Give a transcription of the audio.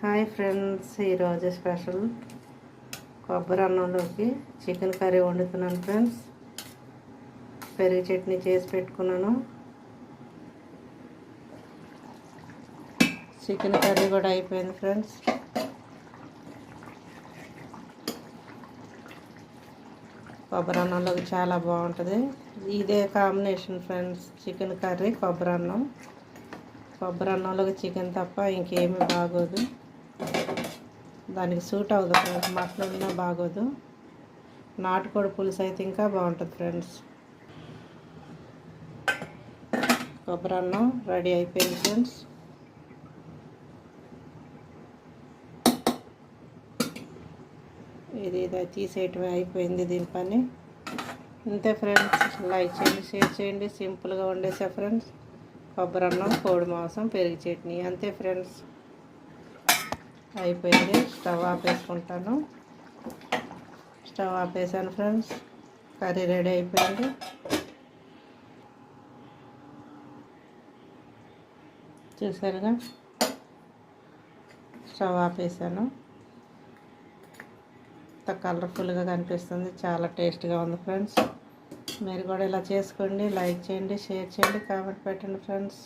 Hi friends, ఈరోజు special కొబ్బరి అన్నంలోకి చికెన్ కర్రీ వండుతున్నాను ఫ్రెండ్స్. పెరుగు చట్నీ చేసి పెట్టుకున్నాను. చికెన్ కర్రీ కూడా అయిపోయింది ఫ్రెండ్స్. కొబ్బరి అన్నంలోకి చాలా బాగుంటుంది. ఇదే కాంబినేషన్ ఫ్రెండ్స్, చికెన్ కర్రీ కొబ్బరి అన్నం. కొబ్బరి అన్నంలోకి చికెన్ తప్ప ఇంకేమీ బాగోదు. దానికి సూట్ అవ్వదు ఫ్రెండ్స్, మటన్ ఉన్నా బాగోదు. నాటుకోడి పులుసు అయితే ఇంకా బాగుంటుంది ఫ్రెండ్స్. కొబ్బరి అన్నం రెడీ అయిపోయింది ఫ్రెండ్స్. ఇది తీసేయటమే అయిపోయింది దీని పని. అంతే ఫ్రెండ్స్. లైక్ చేయండి, షేర్ చేయండి. సింపుల్గా వండేసా ఫ్రెండ్స్. కొబ్బరి అన్నం, కోడి మాంసం, పెరుగు చట్నీ. అంతే ఫ్రెండ్స్, అయిపోయింది. స్టవ్ ఆపేసుకుంటాను. స్టవ్ ఆపేసాను ఫ్రెండ్స్. కర్రీ రెడీ అయిపోయింది. చూసారుగా, స్టవ్ ఆపేసాను. ఇంత కలర్ఫుల్గా కనిపిస్తుంది. చాలా టేస్ట్గా ఉంది ఫ్రెండ్స్. మీరు కూడా ఇలా చేసుకోండి. లైక్ చేయండి, షేర్ చేయండి, కామెంట్ పెట్టండి ఫ్రెండ్స్.